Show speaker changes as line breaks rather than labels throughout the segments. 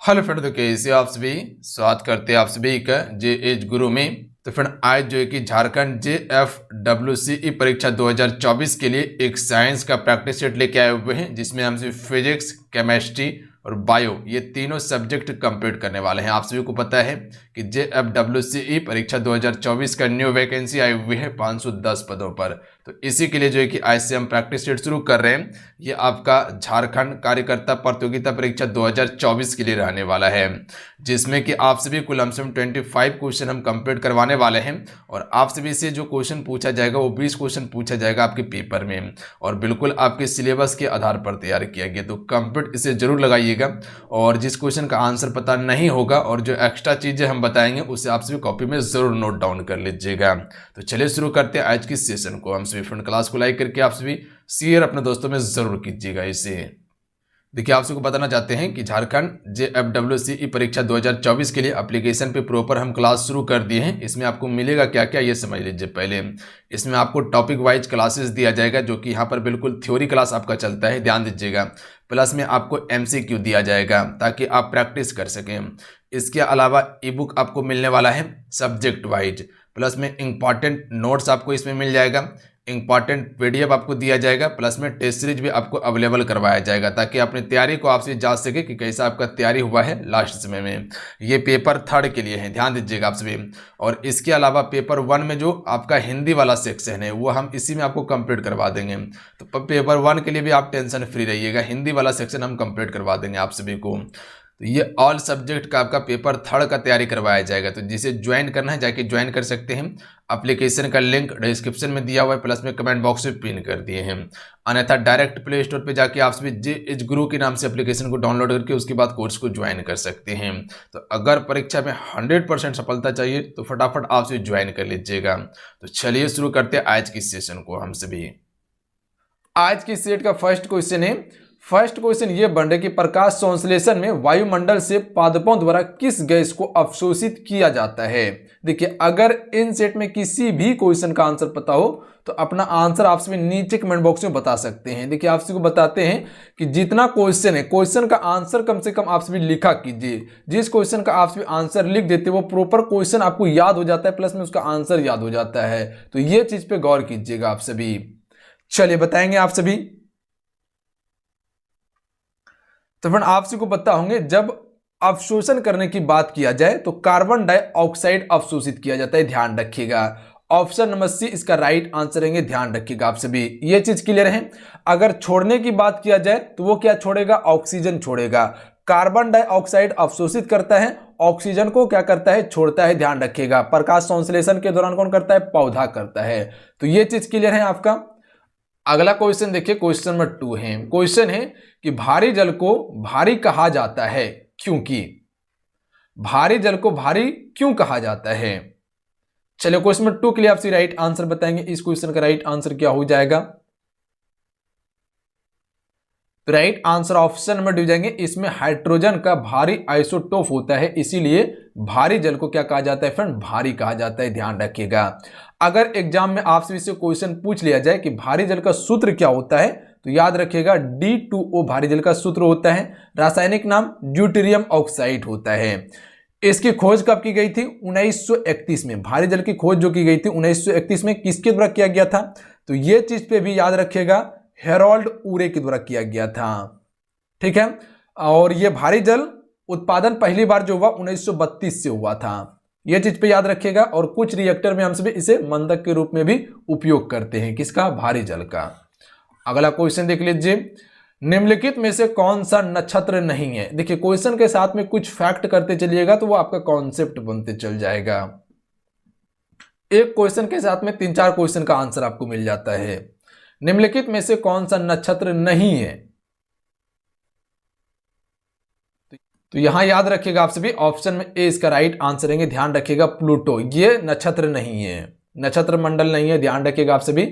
Hello friend, तो कैसे आप सभी स्वागत करते हैं आप सभी का जे एज गुरु में। तो फ्रेंड आज जो है कि झारखंड JFWCE परीक्षा 2024 के लिए एक साइंस का प्रैक्टिस सेट लेके आए हुए हैं, जिसमें हम सभी फिजिक्स, केमिस्ट्री और बायो ये तीनों सब्जेक्ट कंप्लीट करने वाले हैं। आप सभी को पता है कि JFWCE परीक्षा 2024 का न्यू वैकेंसी आई हुई है 510 पदों पर। तो इसी के लिए जो है कि आज से हम प्रैक्टिस सेट शुरू कर रहे हैं। ये आपका झारखंड कार्यकर्ता प्रतियोगिता परीक्षा 2024 के लिए रहने वाला है, जिसमें कि आप सभी को लमसम 25 क्वेश्चन हम कंप्लीट करवाने वाले हैं। और आप सभी से जो क्वेश्चन पूछा जाएगा वो 20 क्वेश्चन पूछा जाएगा आपके पेपर में, और बिल्कुल आपके सिलेबस के आधार पर तैयार किया गया। तो कंप्लीट इसे जरूर लगाइएगा, और जिस क्वेश्चन का आंसर पता नहीं होगा और जो एक्स्ट्रा चीजें हम बताएंगे उसे आप सभी कॉपी में जरूर नोट डाउन कर लीजिएगा। तो चलिए शुरू करते हैं आज की सेशन को। हम सभी फ्रेंड क्लास को लाइक करके आप सभी शेयर अपने दोस्तों में जरूर कीजिएगा। इसे देखिए, आप सबको बताना चाहते हैं कि झारखंड JFWCE परीक्षा 2024 के लिए एप्लीकेशन पे प्रॉपर हम क्लास शुरू कर दिए हैं। इसमें आपको मिलेगा क्या क्या ये समझ लीजिए। पहले इसमें आपको टॉपिक वाइज क्लासेस दिया जाएगा, जो कि यहाँ पर बिल्कुल थ्योरी क्लास आपका चलता है, ध्यान दीजिएगा। प्लस में आपको MCQ दिया जाएगा ताकि आप प्रैक्टिस कर सकें। इसके अलावा ई बुक आपको मिलने वाला है सब्जेक्ट वाइज। प्लस में इंपॉर्टेंट नोट्स आपको इसमें मिल जाएगा, इंपॉर्टेंट PDF आपको दिया जाएगा। प्लस में टेस्ट सीरीज भी आपको अवेलेबल करवाया जाएगा, ताकि अपनी तैयारी को आपसे जांच सके कि कैसा आपका तैयारी हुआ है लास्ट समय में। ये पेपर 3 के लिए है, ध्यान दीजिएगा आप सभी। और इसके अलावा पेपर 1 में जो आपका हिंदी वाला सेक्शन है वो हम इसी में आपको कंप्लीट करवा देंगे। तो पेपर 1 के लिए भी आप टेंशन फ्री रहिएगा, हिंदी वाला सेक्शन हम कंप्लीट करवा देंगे आप सभी को। तो ये ऑल सब्जेक्ट का आपका पेपर 3 का तैयारी करवाया जाएगा। तो जिसे ज्वाइन करना है जाके ज्वाइन कर सकते हैं। एप्लीकेशन का लिंक डिस्क्रिप्शन में दिया हुआ है, प्लस में कमेंट बॉक्स में पिन कर दिए हैं। अन्यथा डायरेक्ट प्ले स्टोर पे जाके आप सभी जे एज गुरु के नाम से एप्लीकेशन को डाउनलोड करके उसके बाद कोर्स को ज्वाइन कर सकते हैं। तो अगर परीक्षा में 100% सफलता चाहिए तो फटाफट आप सभी ज्वाइन कर लीजिएगा। तो चलिए शुरू करते हैं आज की सेशन को। हम सभी आज की सेट का फर्स्ट क्वेश्चन है। फर्स्ट क्वेश्चन ये बन रहा है कि प्रकाश संश्लेषण में वायुमंडल से पादपों द्वारा किस गैस को अवशोषित किया जाता है। देखिए, अगर इन सेट में किसी भी क्वेश्चन का आंसर पता हो तो अपना आंसर आप सभी नीचे कमेंट बॉक्स में बता सकते हैं। देखिए, आप सभी को बताते हैं कि जितना क्वेश्चन है, क्वेश्चन का आंसर कम से कम आप सभी लिखा कीजिए। जिस क्वेश्चन का आप सभी आंसर लिख देते वो प्रॉपर क्वेश्चन आपको याद हो जाता है, प्लस में उसका आंसर याद हो जाता है। तो ये चीज पे गौर कीजिएगा आप सभी। चलिए बताएंगे आप सभी। तो फ्रेंड आप सबको पता होंगे, जब अवशोषण करने की बात किया जाए तो कार्बन डाइऑक्साइड अवशोषित किया जाता है, ध्यान रखिएगा। ऑप्शन नंबर C इसका राइट आंसर रहेंगे, ध्यान रखिएगा आप सभी। ये चीज क्लियर है। अगर छोड़ने की बात किया जाए तो वो क्या छोड़ेगा? ऑक्सीजन छोड़ेगा। कार्बन डाइऑक्साइड अवशोषित करता है, ऑक्सीजन को क्या करता है? छोड़ता है, ध्यान रखिएगा। प्रकाश संश्लेषण के दौरान कौन करता है? पौधा करता है। तो ये चीज क्लियर है आपका। अगला क्वेश्चन देखिए, क्वेश्चन नंबर 2 है। क्वेश्चन है कि भारी जल को भारी कहा जाता है क्योंकि। भारी जल को भारी क्यों कहा जाता है? चलिए क्वेश्चन नंबर 2 के लिए आपसे राइट आंसर बताएंगे। इस क्वेश्चन का राइट आंसर क्या हो जाएगा? तो right answer option number D जाएंगे। इसमें हाइड्रोजन का भारी आइसोटोप होता है, इसीलिए भारी जल को क्या कहा जाता है फ्रेंड? भारी कहा जाता है, ध्यान रखिएगा। अगर एग्जाम में आपसे से क्वेश्चन पूछ लिया जाए कि भारी जल का सूत्र क्या होता है, तो याद रखिएगा D2O भारी जल का सूत्र होता है। रासायनिक नाम ड्यूटेरियम ऑक्साइड होता है। इसकी खोज कब की गई थी? 1931 में। भारी जल की खोज जो की गई थी 1931 में, किसके द्वारा किया गया था? तो ये चीज पे भी याद रखिएगा, हेरोल्ड ऊरे के द्वारा किया गया था, ठीक है। और ये भारी जल उत्पादन पहली बार जो हुआ 1932 से हुआ था, ये चीज पे याद रखिएगा। और कुछ रिएक्टर में हम सभी इसे मंदक के रूप में भी उपयोग करते हैं, किसका? भारी जल का। अगला क्वेश्चन देख लीजिए, निम्नलिखित में से कौन सा नक्षत्र नहीं है? देखिए, क्वेश्चन के साथ में कुछ फैक्ट करते चलिएगा तो वो आपका कॉन्सेप्ट बनते चल जाएगा। एक क्वेश्चन के साथ में 3-4 क्वेश्चन का आंसर आपको मिल जाता है। निम्नलिखित में से कौन सा नक्षत्र नहीं है? तो यहां याद रखिएगा आप सभी, ऑप्शन में ए इसका राइट आंसर रहेंगे, ध्यान रखिएगा। प्लूटो ये नक्षत्र नहीं है, नक्षत्र मंडल नहीं है, ध्यान रखिएगा आप सभी।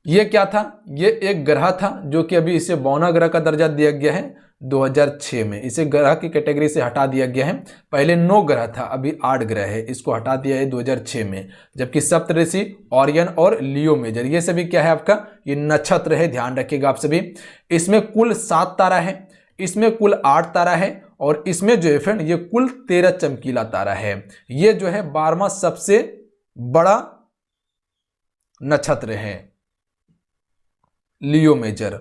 ये क्या था? ये एक ग्रह था जो कि अभी इसे बौना ग्रह का दर्जा दिया गया है 2006 में। इसे ग्रह की कैटेगरी से हटा दिया गया है। पहले 9 ग्रह था, अभी 8 ग्रह है, इसको हटा दिया है 2006 में। जबकि सप्तऋषि, ओरियन और लियो मेजर ये सभी क्या है आपका? ये नक्षत्र है, ध्यान रखिएगा आप सभी। इसमें कुल 7 तारा है, इसमें कुल 8 तारा है और इसमें जो है फ्रेंड ये कुल 13 चमकीला तारा है। ये जो है 12वां सबसे बड़ा नक्षत्र है लियो मेजर।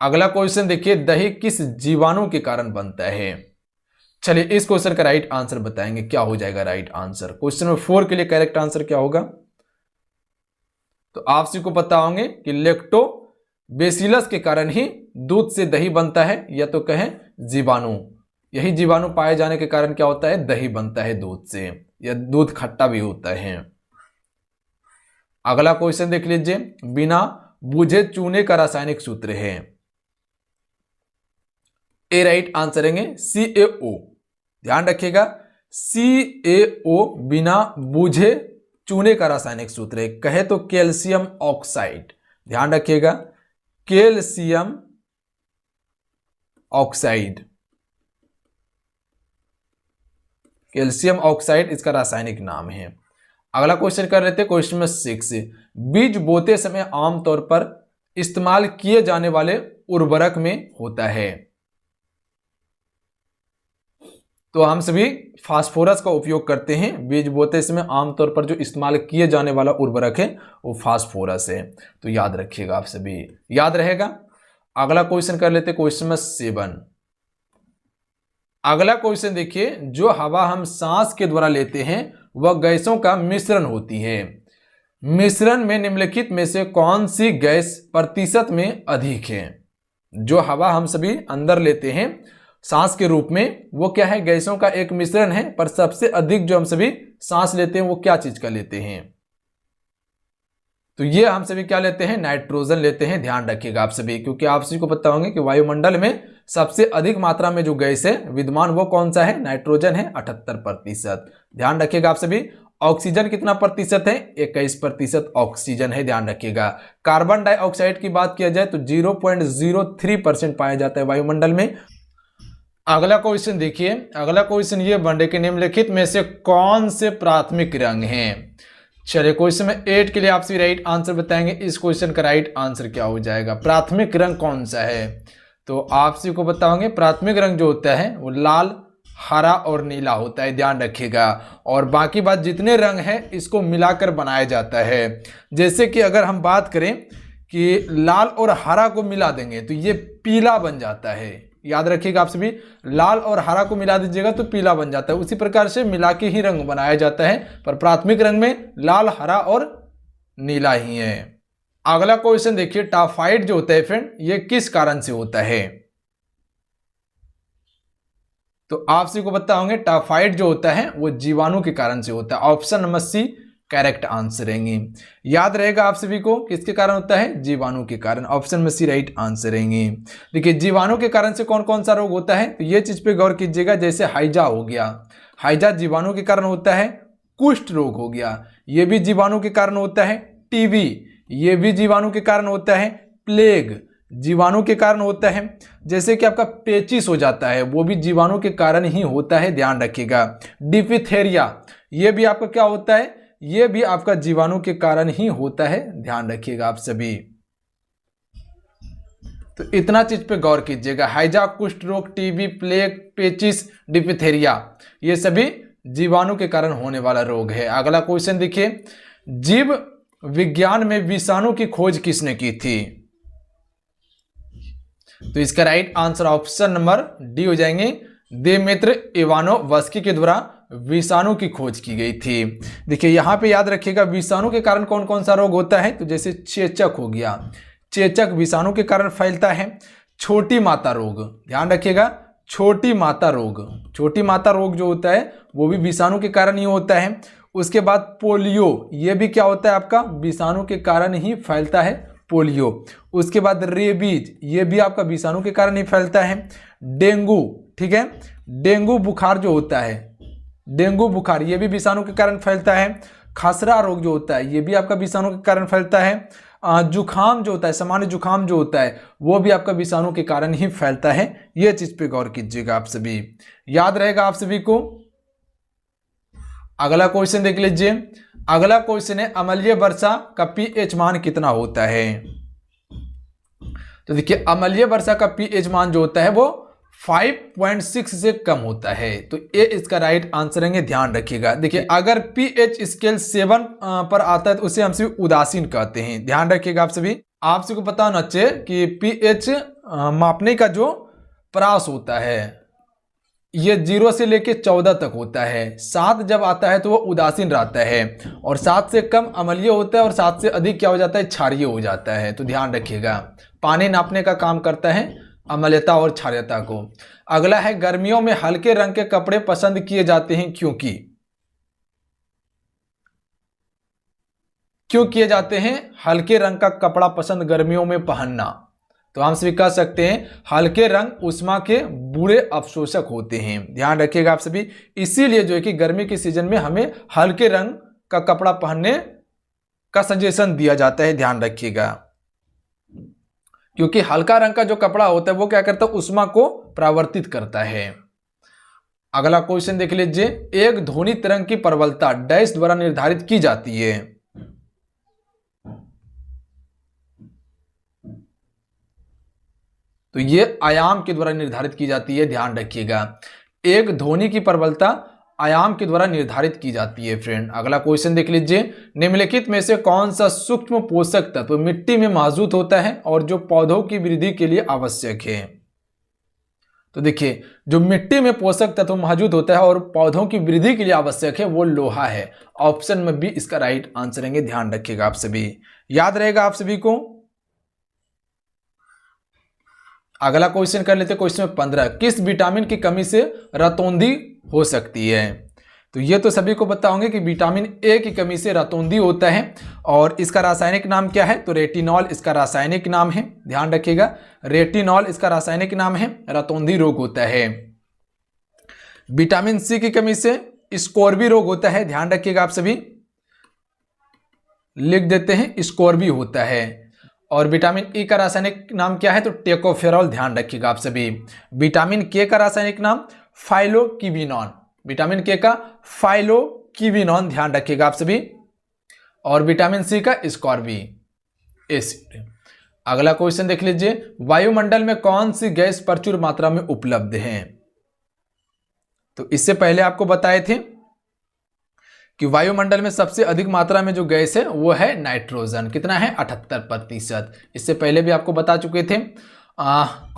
अगला क्वेश्चन देखिए, दही किस जीवाणु के कारण बनता है? चलिए इस क्वेश्चन का राइट आंसर बताएंगे, क्या हो जाएगा राइट आंसर। क्वेश्चन नंबर 4 के लिए करेक्ट आंसर क्या होगा? तो आप सभी को पता होंगे कि लैक्टोबैसिलस के कारण ही दूध से दही बनता है, या तो कहें जीवाणु। यही जीवाणु पाए जाने के कारण क्या होता है? दही बनता है दूध से, या दूध खट्टा भी होता है। अगला क्वेश्चन देख लीजिए, बिना बूझे चूने का रासायनिक सूत्र है। ए राइट आंसर है CaO। ध्यान रखिएगा, CaO बिना बूझे चूने का रासायनिक सूत्र है। कहे तो कैल्शियम ऑक्साइड। ध्यान रखिएगा, कैल्शियम ऑक्साइड, कैल्शियम ऑक्साइड इसका रासायनिक नाम है। अगला क्वेश्चन कर रहे थे क्वेश्चन नंबर 6, बीज बोते समय आमतौर पर इस्तेमाल किए जाने वाले उर्वरक में होता है। तो हम सभी फास्फोरस का उपयोग करते हैं बीज बोते समय। आमतौर पर जो इस्तेमाल किए जाने वाला उर्वरक है वो फास्फोरस है। तो याद रखिएगा, आप सभी याद रहेगा। अगला क्वेश्चन कर लेते क्वेश्चन नंबर 7। अगला क्वेश्चन देखिए, जो हवा हम सांस के द्वारा लेते हैं वह गैसों का मिश्रण होती है। मिश्रण में निम्नलिखित में से कौन सी गैस प्रतिशत में अधिक है? जो हवा हम सभी अंदर लेते हैं सांस के रूप में, वो क्या है? गैसों का एक मिश्रण है, पर सबसे अधिक जो हम सभी सांस लेते हैं वो क्या चीज का लेते हैं? तो ये हम सभी क्या लेते हैं? नाइट्रोजन लेते हैं। ध्यान रखिएगा आप सभी, क्योंकि आप सभी को पता होंगे कि वायुमंडल में सबसे अधिक मात्रा में जो गैस है विद्यमान वो कौन सा है? नाइट्रोजन है, 78%। ध्यान रखिएगा आप सभी। ऑक्सीजन कितना प्रतिशत है? 21% ऑक्सीजन है। ध्यान रखिएगा। कार्बन डाइऑक्साइड की बात किया जाए तो 0.03% पाया जाता है वायुमंडल में। अगला क्वेश्चन देखिए, अगला क्वेश्चन ये बन रहे कि निम्नलिखित में से कौन से प्राथमिक रंग हैं? चलिए क्वेश्चन में 8 के लिए आप सभी राइट आंसर बताएंगे। इस क्वेश्चन का राइट आंसर क्या हो जाएगा? प्राथमिक रंग कौन सा है? तो आप सभी को बताओगे प्राथमिक रंग जो होता है वो लाल, हरा और नीला होता है। ध्यान रखिएगा। और बाकी बात जितने रंग हैं इसको मिलाकर बनाया जाता है। जैसे कि अगर हम बात करें कि लाल और हरा को मिला देंगे तो ये पीला बन जाता है। याद रखिएगा आप सभी, लाल और हरा को मिला दीजिएगा तो पीला बन जाता है। उसी प्रकार से मिला के ही रंग बनाया जाता है, पर प्राथमिक रंग में लाल, हरा और नीला ही है। अगला क्वेश्चन देखिए, टाफाइड जो होता है फ्रेंड ये किस कारण से होता है? तो आप सभी को पता होंगे टाफाइड जो होता है वो जीवाणु के कारण से होता है। Option number C correct answer रहेंगे। याद रहेगा आप सभी को किसके कारण होता है? जीवाणु के कारण। ऑप्शन में सी राइट आंसर रहेंगे। देखिए जीवाणु के कारण से कौन कौन सा रोग होता है, तो ये चीज पे गौर कीजिएगा। जैसे हैजा हो गया, हैजा जीवाणु के कारण होता है। कुष्ठ रोग हो गया, ये भी जीवाणु के कारण होता है। टीबी, ये भी जीवाणु के कारण होता है। प्लेग जीवाणु के कारण होता है। जैसे कि आपका पेचिस हो जाता है वो भी जीवाणु के कारण ही होता है। ध्यान रखिएगा। डिफथेरिया ये भी आपका क्या होता है? ये भी आपका जीवाणु के कारण ही होता है। ध्यान रखिएगा आप सभी। तो इतना चीज पे गौर कीजिएगा। हैजा, कुष्ठ रोग, टीबी, प्लेग, पेचिस, डिफथेरिया ये सभी जीवाणु के कारण होने वाला रोग है। अगला क्वेश्चन देखिए, जीव विज्ञान में विषाणु की खोज किसने की थी? तो इसका right answer option number D हो जाएंगे। देमेत्र इवानोवस्की के द्वारा विषाणु की खोज की गई थी। देखिए यहां पे याद रखिएगा विषाणु के कारण कौन कौन सा रोग होता है, तो जैसे चेचक हो गया, चेचक विषाणु के कारण फैलता है। छोटी माता रोग, ध्यान रखिएगा, छोटी माता रोग, छोटी माता रोग जो होता है वो भी विषाणु के कारण ही होता है। उसके बाद पोलियो, ये भी क्या होता है आपका? विषाणु के कारण ही फैलता है पोलियो। उसके बाद रेबीज, ये भी आपका विषाणु के कारण ही फैलता है। डेंगू, ठीक है, डेंगू बुखार जो होता है, डेंगू बुखार ये भी विषाणु के कारण फैलता है। खसरा रोग जो होता है ये भी आपका विषाणु के कारण फैलता है। जुखाम जो होता है, सामान्य जुखाम जो होता है वो भी आपका विषाणु के कारण ही फैलता है। ये चीज पे गौर कीजिएगा आप सभी, याद रहेगा आप सभी को। अगला क्वेश्चन देख लीजिए। अगला क्वेश्चन है अम्लीय वर्षा का पीएच मान कितना होता है? तो देखिए अम्लीय वर्षा का पीएच मान जो होता है वो
5.6 से कम होता है। तो ये इसका राइट आंसर है, ध्यान रखिएगा। देखिए अगर पीएच स्केल 7 पर आता है तो उसे हम सभी उदासीन कहते हैं। ध्यान रखिएगा आप सभी को पता होना चाहिए कि पीएच मापने का जो प्रयास होता है ये 0 से लेके 14 तक होता है। 7 जब आता है तो वो उदासीन रहता है, और 7 से कम अम्लीय होता है, और 7 से अधिक क्या हो जाता है, क्षारीय हो जाता है। तो ध्यान रखिएगा, पानी नापने का काम करता है अम्लता और क्षारीयता को। अगला है गर्मियों में हल्के रंग के कपड़े पसंद किए जाते हैं, क्योंकि क्यों किए जाते हैं हल्के रंग का कपड़ा पसंद गर्मियों में पहनना? तो हम सभी कह सकते हैं हल्के रंग उष्मा के बुरे अवशोषक होते हैं। ध्यान रखिएगा आप सभी, इसीलिए जो है कि गर्मी के सीजन में हमें हल्के रंग का कपड़ा पहनने का सजेशन दिया जाता है। ध्यान रखिएगा, क्योंकि हल्का रंग का जो कपड़ा होता है वो क्या करता है, उष्मा को परावर्तित करता है। अगला क्वेश्चन देख लीजिए, एक ध्वनि तरंग की प्रबलता डैश द्वारा निर्धारित की जाती है। तो ये आयाम के द्वारा निर्धारित की जाती है। ध्यान रखिएगा, एक ध्वनि की प्रबलता आयाम के द्वारा निर्धारित की जाती है फ्रेंड। अगला क्वेश्चन देख लीजिए, निम्नलिखित में से कौन सा सूक्ष्म पोषक तत्व मिट्टी में मौजूद होता है और जो पौधों की वृद्धि के लिए आवश्यक है? तो देखिए, जो मिट्टी में पोषक तत्व मौजूद होता है और पौधों की वृद्धि के लिए आवश्यक है वो लोहा है। ऑप्शन में भी इसका राइट आंसर है। ध्यान रखिएगा आप सभी, याद रहेगा आप सभी को। अगला क्वेश्चन कर लेते हैं, क्वेश्चन 15, किस विटामिन की कमी से रतौंधी हो सकती है? तो ये तो सभी को पता होंगे कि विटामिन ए की कमी से रतौंधी होता है, और इसका रासायनिक नाम क्या है? तो रेटिनॉल इसका रासायनिक नाम है। ध्यान रखिएगा, रेटिनॉल इसका रासायनिक नाम है, रतौंधी रोग होता है। विटामिन सी की कमी से स्कोर्बी रोग होता है। ध्यान रखिएगा आप सभी, लिख देते हैं स्कोर्बी होता है। और विटामिन ई का रासायनिक नाम क्या है? तो टेकोफेरॉल। ध्यान रखिएगा आप सभी। विटामिन के का रासायनिक नाम फाइलोक्विनोन, विटामिन के का फाइलोक्विनोन। ध्यान रखिएगा आप सभी। और विटामिन सी का स्कॉर्बी एसिड। अगला क्वेश्चन देख लीजिए, वायुमंडल में कौन सी गैस प्रचुर मात्रा में उपलब्ध है? तो इससे पहले आपको बताए थे कि वायुमंडल में सबसे अधिक मात्रा में जो गैस है वो है नाइट्रोजन। कितना है? 78%। इससे पहले भी आपको बता चुके थे।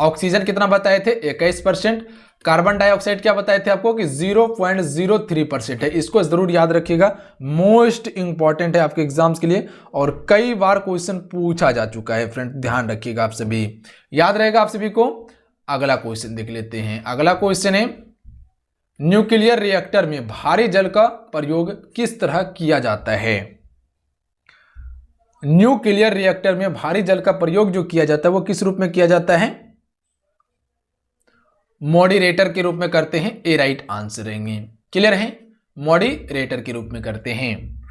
ऑक्सीजन कितना बताए थे? 21%। कार्बन डाइऑक्साइड क्या बताए थे आपको कि 0.03% है। इसको जरूर याद रखिएगा, मोस्ट इंपॉर्टेंट है आपके एग्जाम्स के लिए, और कई बार क्वेश्चन पूछा जा चुका है फ्रेंड। ध्यान रखिएगा आप सभी, याद रहेगा आप सभी को। अगला क्वेश्चन देख लेते हैं। अगला क्वेश्चन है, न्यूक्लियर रिएक्टर में भारी जल का प्रयोग किस तरह किया जाता है? न्यूक्लियर रिएक्टर में भारी जल का प्रयोग जो किया जाता है वो किस रूप में किया जाता है? मॉडरेटर के रूप में करते हैं। ए राइट आंसर रहेंगे। क्लियर है? मॉडरेटर के रूप में करते हैं।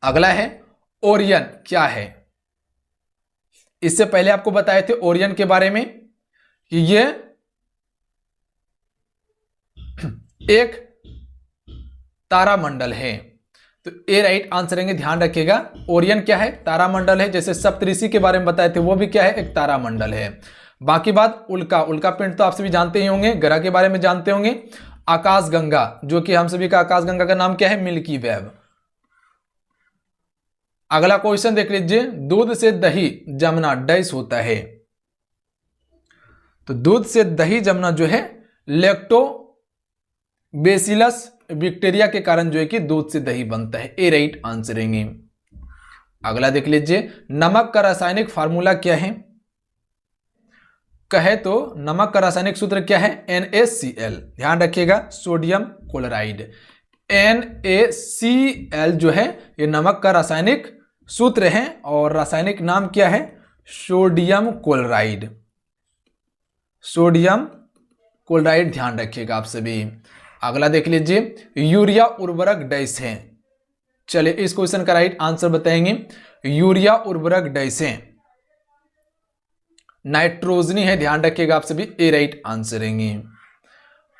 अगला है, ओरियन क्या है? इससे पहले आपको बताए थे ओरियन के बारे में कि ये एक तारामंडल है। तो ए राइट आंसर रहेंगे। ध्यान रखिएगा, ओरियन क्या है? तारामंडल है। जैसे सप्तऋषि के बारे में बताए थे वो भी क्या है? एक तारामंडल है। बाकी बात उल्का, उल्का पिंड तो आप सभी जानते ही होंगे, ग्रह के बारे में जानते होंगे। आकाशगंगा, जो कि हम सभी का आकाशगंगा का नाम क्या है? Milky wave. अगला क्वेश्चन देख लीजिए, दूध से दही जमना डैश होता है? तो दूध से दही जमना जो है लैक्टोबैसिलस बैक्टीरिया के कारण जो है कि दूध से दही बनता है। ए राइट आंसर रहेंगे। अगला देख लीजिए, नमक का रासायनिक फार्मूला क्या है? कहे तो नमक का रासायनिक सूत्र क्या है? NaCl। ध्यान रखिएगा, सोडियम क्लोराइड। NaCl जो है ये नमक का रासायनिक सूत्र है, और रासायनिक नाम क्या है? Sodium chloride. सोडियम क्लोराइड, ध्यान रखिएगा आप सभी। अगला देख लीजिए, यूरिया उर्वरक डैश है? चलिए इस क्वेश्चन का राइट आंसर बताएंगे। यूरिया उर्वरक डैश है? नाइट्रोजनी है। ध्यान रखिएगा आप सभी। ए राइट आंसर रहेंगे।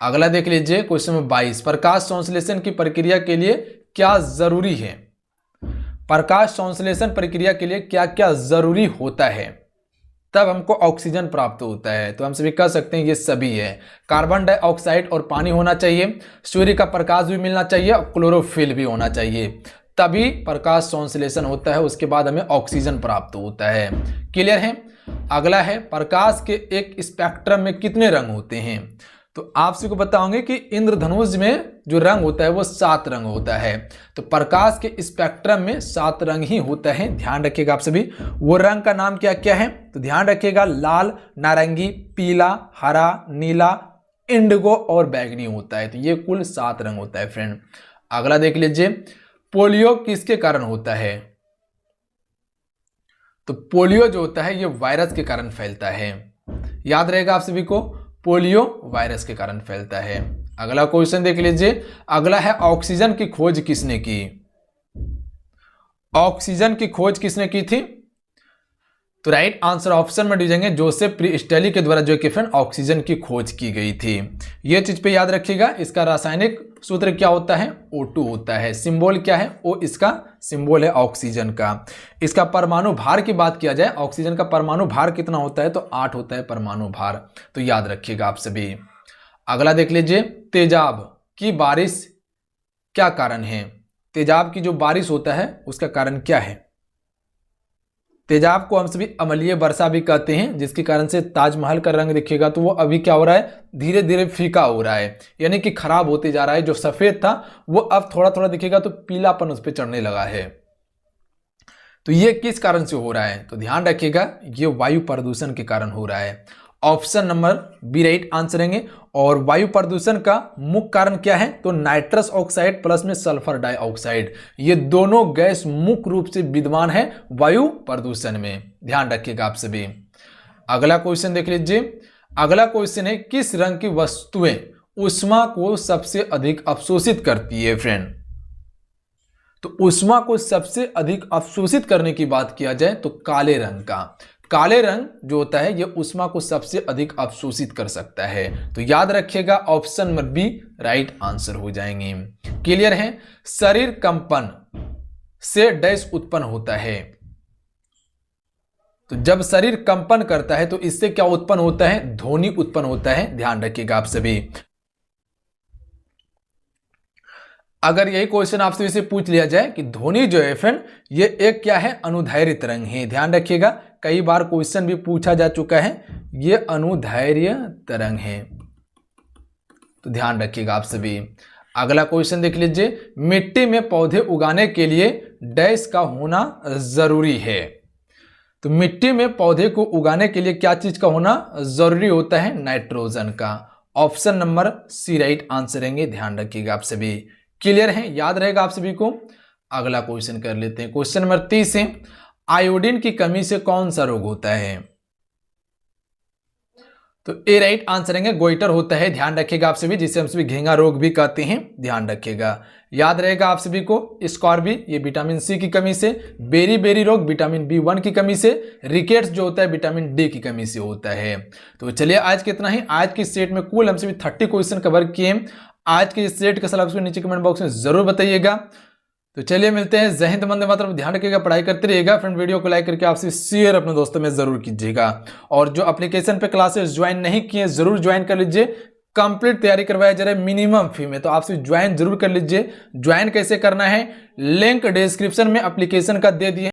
अगला देख लीजिए, क्वेश्चन नंबर 22, प्रकाश संश्लेषण की प्रक्रिया के लिए क्या जरूरी है? प्रकाश संश्लेषण प्रक्रिया के लिए क्या क्या जरूरी होता है? तब हमको ऑक्सीजन प्राप्त होता है। तो हम सभी कह सकते हैं ये सभी है। कार्बन डाइऑक्साइड और पानी होना चाहिए, सूर्य का प्रकाश भी मिलना चाहिए और क्लोरोफिल भी होना चाहिए, तभी प्रकाश संश्लेषण होता है, उसके बाद हमें ऑक्सीजन प्राप्त होता है। क्लियर है। अगला है प्रकाश के एक स्पेक्ट्रम में कितने रंग होते हैं। तो आप सभी को बताओगे कि इंद्रधनुष में जो रंग होता है वो 7 रंग होता है। तो प्रकाश के स्पेक्ट्रम में 7 रंग ही होता है, ध्यान रखिएगा आप सभी। वो रंग का नाम क्या क्या है, तो ध्यान रखिएगा, लाल, नारंगी, पीला, हरा, नीला, इंडिगो और बैगनी होता है। तो ये कुल 7 रंग होता है फ्रेंड। अगला देख लीजिए, पोलियो किसके कारण होता है। तो पोलियो जो होता है ये वायरस के कारण फैलता है, याद रहेगा आप सभी को, पोलियो वायरस के कारण फैलता है। अगला क्वेश्चन देख लीजिए, अगला है ऑक्सीजन की खोज किसने की। ऑक्सीजन की खोज किसने की थी, तो राइट आंसर ऑप्शन में दीजिएंगे जोसेफ प्रिस्टली के द्वारा जो कि फ्रेंड ऑक्सीजन की खोज की गई थी। यह चीज पे याद रखिएगा। इसका रासायनिक सूत्र क्या होता है, O2 होता है। सिंबल क्या है, O इसका सिंबल है ऑक्सीजन का। इसका परमाणु भार की बात किया जाए, ऑक्सीजन का परमाणु भार कितना होता है, तो 8 होता है परमाणु भार। तो याद रखिएगा आप सभी। अगला देख लीजिए, तेजाब की बारिश क्या कारण है। तेजाब की जो बारिश होता है उसका कारण क्या है। तेजाब को हम सभी अम्लीय वर्षा भी कहते हैं, जिसके कारण से ताजमहल का रंग देखिएगा तो वो अभी क्या हो रहा है, धीरे धीरे फीका हो रहा है, यानी कि खराब होते जा रहा है। जो सफेद था वो अब थोड़ा थोड़ा दिखेगा तो पीलापन उस पर चढ़ने लगा है। तो ये किस कारण से हो रहा है, तो ध्यान रखिएगा ये वायु प्रदूषण के कारण हो रहा है। Option number B right answer रहेंगे। और वायु प्रदूषण का मुख्य कारण क्या है, तो नाइट्रस ऑक्साइड प्लस में सल्फर डाइऑक्साइड, ये दोनों गैस मुख्य रूप से विद्यमान है वायु प्रदूषण में, ध्यान रखिएगा आप सभी। अगला क्वेश्चन देख लीजिए। अगला क्वेश्चन है, किस रंग की वस्तुएं ऊष्मा को सबसे अधिक अवशोषित करती है फ्रेंड। तो ऊष्मा को सबसे अधिक अवशोषित करने की बात किया जाए तो काले रंग का, काले रंग जो होता है ये ऊष्मा को सबसे अधिक अवशोषित कर सकता है। तो याद रखिएगा option number B right answer हो जाएंगे। क्लियर है। शरीर कंपन से डैश उत्पन्न होता है। तो जब शरीर कंपन करता है तो इससे क्या उत्पन्न होता है, ध्वनि उत्पन्न होता है, ध्यान रखिएगा आप सभी। अगर यही क्वेश्चन आपसे इसे पूछ लिया जाए कि ध्वनि जो है फ्रेंड ये एक क्या है, अनुदैर्घ्य तरंग है, ध्यान रखिएगा, कई बार क्वेश्चन भी पूछा जा चुका है, ये अनुदैर्घ्य तरंग है, तो ध्यान रखिएगा आप सभी। अगला क्वेश्चन देख लीजिए, मिट्टी में पौधे उगाने के लिए डैश का होना जरूरी है। तो मिट्टी में पौधे को उगाने के लिए क्या चीज का होना जरूरी होता है, नाइट्रोजन का। Option number C right answer रहेंगे, ध्यान रखिएगा आप सभी। क्लियर है, याद रहेगा आप सभी को। अगला क्वेश्चन कर लेते हैं, क्वेश्चन नंबर 30 है, आयोडीन की कमी से कौन सा रोग होता है। तो ए राइट आंसर रहेंगे, गोइटर होता है, ध्यान रखिएगा आप सभी, जिसे हम सभी घेंगा रोग भी कहते हैं, ध्यान रखिएगा। याद रहेगा आप सभी को, स्कॉर्बी ये विटामिन सी की कमी से, बेरी बेरी रोग विटामिन B1 की कमी से, रिकेट्स जो होता है विटामिन डी की कमी से होता है। तो चलिए आज कितना ही, आज की सेट में कुल हम सभी 30 क्वेश्चन कवर किए। आज के इस सेट का सलाह आपको नीचे कमेंट बॉक्स में जरूर बताइएगा। तो चलिए मिलते हैं, जय हिंद वंदे मातरम, ध्यान रखिएगा, पढ़ाई करते रहिएगा फ्रेंड। वीडियो को लाइक करके आपसे शेयर अपने दोस्तों में जरूर कीजिएगा। और जो एप्लीकेशन पे क्लासेस ज्वाइन नहीं किए जरूर ज्वाइन कर लीजिए, कंप्लीट तैयारी करवाया जा रहा है मिनिमम फी में, तो आपसे ज्वाइन जरूर कर लीजिए। ज्वाइन कैसे करना है, लिंक डिस्क्रिप्शन में एप्लीकेशन का दे दिए।